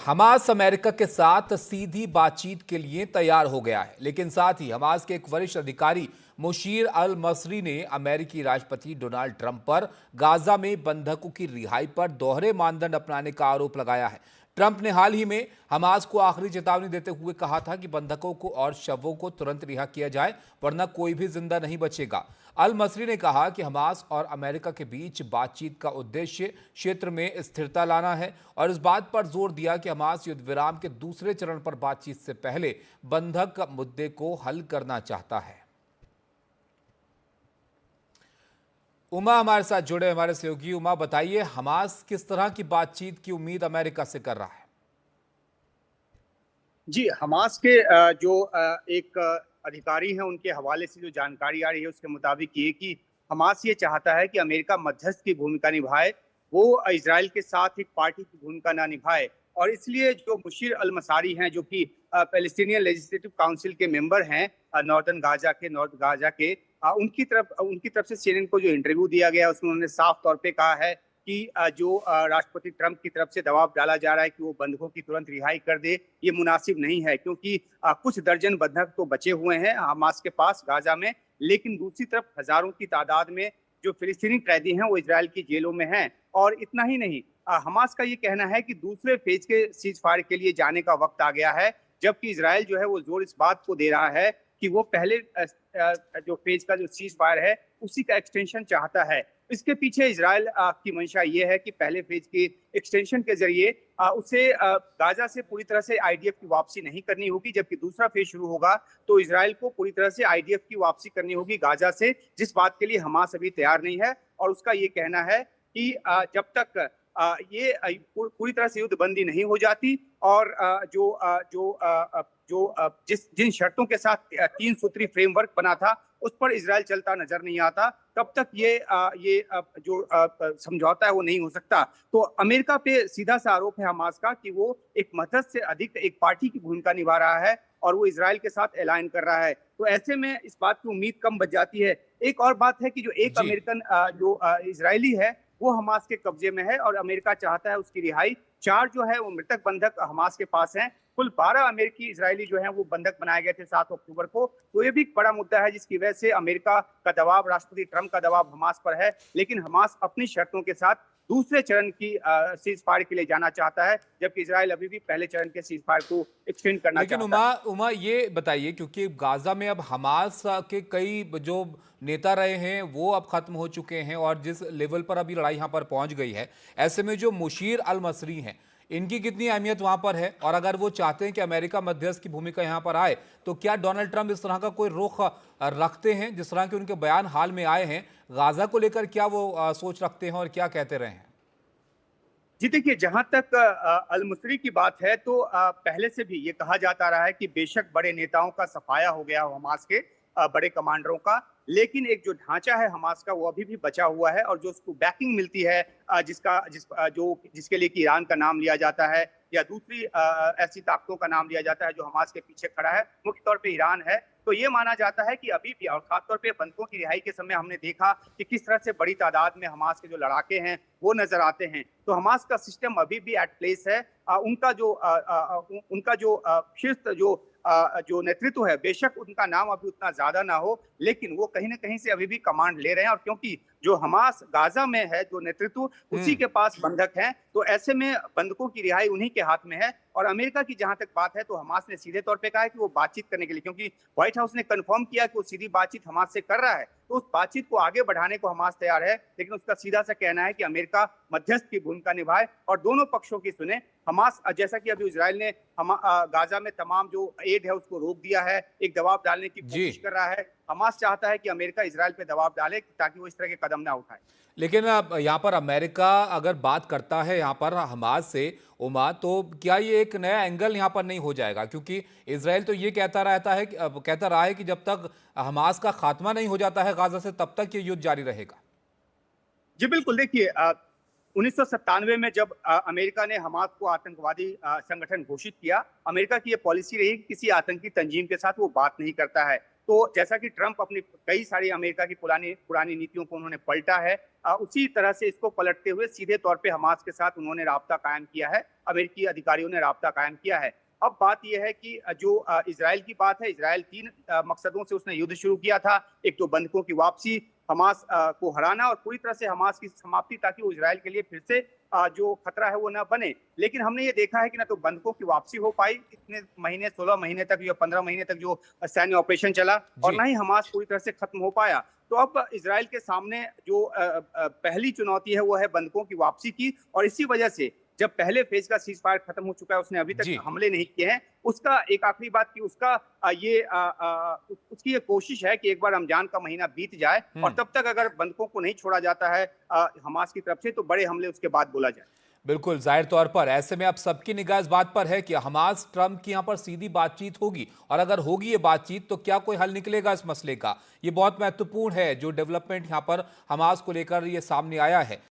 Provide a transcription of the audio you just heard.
Hamas America के साथ सीधी बातचीत के लिए तैयार हो गया है, लेकिन साथ ही हमास के एक वरिष्ठ अधिकारी मुशीर अल मसरी ने अमेरिकी राष्ट्रपति डोनाल्ड ट्रंप पर गाजा में बंधकों की रिहाई पर दोहरे मानदंड अपनाने का आरोप लगाया है। ट्रंप ने हाल ही में हमास को आखिरी चेतावनी देते हुए कहा था कि बंधकों को और शवों को तुरंत रिहा किया जाए, वरना कोई भी जिंदा नहीं बचेगा। अल मसरी ने कहा कि हमास और अमेरिका के बीच बातचीत का उद्देश्य क्षेत्र में स्थिरता लाना है और इस बात पर जोर दिया कि हमास युद्ध विराम के दूसरे चरण पर बातचीत से पहले बंधक मुद्दे को हल करना चाहता है। उमा हमारे साथ जुड़े, हमारे सहयोगी। उमा, बताइए, हमास किस तरह की बातचीत की उम्मीद अमेरिका से कर रहा है? जी, हमास के जो एक अधिकारी हैं उनके हवाले से जो जानकारी आ रही है उसके मुताबिक ये कि हमास ये चाहता है कि अमेरिका मध्यस्थ की भूमिका निभाए, वो इजराइल के साथ एक पार्टी की भूमिका ना निभाए। और इसलिए जो मुशीर अल मसारी हैं, जो कि पैलेस्टीनियन लेजिस्लेटिव काउंसिल के मेंबर हैं, नॉर्थ गाजा के, उनकी तरफ से सीएनएन को जो इंटरव्यू दिया गया उसमें उन्होंने साफ तौर पे कहा है कि जो राष्ट्रपति ट्रंप की तरफ से दबाव डाला जा रहा है कि वो बंधकों की तुरंत रिहाई कर दे, ये मुनासिब नहीं है, क्योंकि कुछ दर्जन बंधक तो बचे हुए हैं हमास के पास गाजा में, लेकिन दूसरी तरफ हजारों की तादाद में जो फिलिस्तीनी कैदी हैं वो इजराइल की जेलों में हैं। और इतना ही नहीं, हमास का ये कहना है कि दूसरे फेज के सीज फायर के लिए जाने का वक्त आ गया है, जबकि इजराइल जो है वो जोर इस बात को दे रहा है कि वो पहले जो फेज का जो सीज फायर है उसी का एक्सटेंशन चाहता है। इसके पीछे इजराइल की मंशा ये है कि पहले फेज के एक्सटेंशन के जरिए उसे गाजा से पूरी तरह से आईडीएफ की वापसी नहीं करनी होगी, जबकि दूसरा फेज शुरू होगा तो इजराइल को पूरी तरह से आईडीएफ की वापसी करनी होगी गाजा से, जिस बात के लिए हमास अभी तैयार नहीं है। और उसका ये कहना है कि जब तक ये पूरी तरह से युद्ध बंदी नहीं हो जाती और जिन शर्तों के साथ 3 सूत्री फ्रेमवर्क बना था उस पर इजराइल चलता नजर नहीं आता, तब तक ये जो समझौता है वो नहीं हो सकता। तो अमेरिका पे सीधा सा आरोप है हमास का कि वो एक मध्यस्थ से अधिक एक पार्टी की भूमिका निभा रहा है और वो इजराइल के साथ अलाइन कर रहा है। तो ऐसे में इस बात की उम्मीद कम बच जाती है। एक और बात है कि जो एक जी। अमेरिकन जो इजरायली है वो हमास के कब्जे में है और अमेरिका चाहता है उसकी रिहाई। 4 जो है वो मृतक बंधक हमास के पास हैं। कुल 12 अमेरिकी इजरायली जो हैं वो बंधक बनाए गए थे 7 अक्टूबर को। तो ये भी एक बड़ा मुद्दा है जिसकी वजह से अमेरिका का दबाव, राष्ट्रपति ट्रंप का दबाव हमास पर है, लेकिन हमास अपनी शर्तों के साथ दूसरे चरण की सीज फायर के लिए जाना चाहता है, जबकि इजराइल अभी भी पहले चरण के सीज फायर को एक्सटेंड करना लेकिन चाहता है। उमा उमा ये बताइए, क्योंकि गाजा में अब हमास के कई जो नेता रहे हैं वो अब खत्म हो चुके हैं और जिस लेवल पर अभी लड़ाई यहाँ पर पहुंच गई है, ऐसे में जो मुशीर अल मसरी हैं, इनकी कितनी अहमियत वहां पर है? और अगर वो चाहते हैं कि अमेरिका मध्यस्थ की भूमिका यहाँ पर आए, तो क्या डोनाल्ड ट्रंप इस तरह का कोई रुख रखते हैं जिस तरह के उनके बयान हाल में आए हैं? गाजा को लेकर क्या वो सोच रखते हैं और क्या कहते रहे हैं? जी देखिए, जहां तक अल मुसरी की बात है तो पहले से भी ये कहा जाता रहा है कि बेशक बड़े नेताओं का सफाया हो गया हो हमास के, बड़े कमांडरों का, लेकिन एक जो ढांचा है हमास का वो अभी भी बचा हुआ है। और जो उसको बैकिंग मिलती है, जिसके लिए कि ईरान का नाम लिया जाता है या दूसरी ऐसी ताकतों का नाम लिया जाता है जो हमास के पीछे खड़ा है, मुख्य तौर पे ईरान है। तो ये माना जाता है कि अभी भी, और खासतौर पे बंधकों की रिहाई के समय हमने देखा कि किस तरह से बड़ी तादाद में हमास के जो लड़ाके हैं वो नजर आते हैं। तो हमास का सिस्टम अभी भी एट प्लेस है। उनका जो शीर्ष जो नेतृत्व है, बेशक उनका नाम अभी उतना ज्यादा ना हो, लेकिन वो कहीं ना कहीं से अभी भी कमांड ले रहे हैं। और क्योंकि जो हमास गाजा में है जो नेतृत्व, उसी के पास बंधक हैं, तो ऐसे में बंधकों की रिहाई उन्हीं के हाथ में है। और अमेरिका की जहां तक बात है तो हमास ने सीधे तौर पे कहा है कि वो बातचीत करने के लिए, क्योंकि व्हाइट हाउस ने कंफर्म किया कि वो सीधी बातचीत हमास से कर रहा है, तो उस बातचीत को आगे बढ़ाने को हमास तैयार है, लेकिन उसका सीधा सा कहना है कि अमेरिका मध्यस्थ की भूमिका निभाए और दोनों पक्षों की सुने। हमास, जैसा कि अभी इजराइल ने गाजा में तमाम जो एड है उसको रोक दिया है, एक दबाव डालने की जी। कोशिश कर रहा है। हमास चाहता है कि अमेरिका इजराइल पे दबाव डाले ताकि वो इस तरह के कदम ना उठाए। लेकिन अब यहाँ पर अमेरिका अगर बात करता है यहाँ पर हमास से, उमा, तो क्या ये एक नया एंगल यहाँ पर नहीं हो जाएगा? क्योंकि इजराइल तो ये कहता रहा है कि जब तक हमास का खात्मा नहीं हो जाता है गाजा से, तब तक ये युद्ध जारी रहेगा। जी बिल्कुल, देखिए 1997 में जब अमेरिका ने हमास को आतंकवादी संगठन घोषित किया, अमेरिका की यह पॉलिसी रही कि किसी आतंकी तंजीम के साथ वो बात नहीं करता है। तो जैसा कि ट्रंप अपनी कई सारी अमेरिका की पुरानी पुरानी नीतियों को उन्होंने पलटा है, उसी तरह से इसको पलटते हुए सीधे तौर पे हमास के साथ उन्होंने राब्ता कायम किया है, अमेरिकी अधिकारियों ने राब्ता कायम किया है। अब बात यह है कि जो इजराइल की बात है, इजराइल 3 मकसदों से उसने युद्ध शुरू किया था। एक तो बंधकों की वापसी, हमास को हराना और पूरी तरह से हमास की समाप्ति, ताकि वो इजराइल के लिए फिर से जो खतरा है वो ना बने। लेकिन हमने ये देखा है कि ना तो बंधकों की वापसी हो पाई इतने महीने, 16 महीने तक या 15 महीने तक जो सैन्य ऑपरेशन चला, और जी। ना ही हमास पूरी तरह से खत्म हो पाया। तो अब इजराइल के सामने जो पहली चुनौती है वो है बंधकों की वापसी की, और इसी वजह से जब पहले फेज का सीज फायर खत्म हो चुका है, उसने अभी तक जी। हमले नहीं किए हैं। उसका एक आखिरी बात कि उसका उसकी ये कोशिश है कि एक बार रमजान का महीना बीत जाए और तब तक अगर बंधकों को नहीं छोड़ा जाता है हमास की तरफ से, तो बड़े हमले उसके बाद बोला जाए। बिल्कुल, जाहिर तौर पर ऐसे में अब सबकी निगाह इस बात पर है कि हमास ट्रंप की यहाँ पर सीधी बातचीत होगी, और अगर होगी ये बातचीत तो क्या कोई हल निकलेगा इस मसले का। ये बहुत महत्वपूर्ण है जो डेवलपमेंट यहाँ पर हमास को लेकर ये सामने आया है।